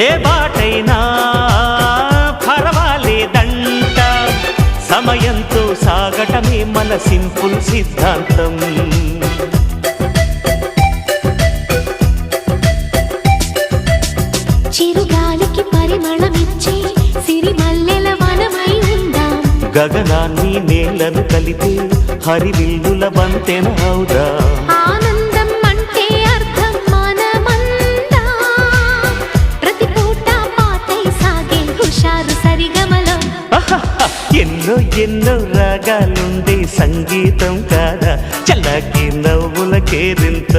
ఏ బాటైనా పర్వాలేదంట, సమయంతో సాగటమే మన సింపుల్ సిద్ధాంతం. చిరుగాలికి పరిమళమిచ్చే సిరిమల్లెల వనమై ఉందాం, గగనాన్ని నేలను కలిపే హరివిల్లుల బంతెన అవుదాం. ఆనందం అంటే అర్థం మనమందా, ప్రతి పూట పాటై సాగే హుషారు సరిగమలో. ఎన్నో ఎన్నో రాగాలుండే సంగీతం కాదా, చల్లకి నవ్వుల కేరింత.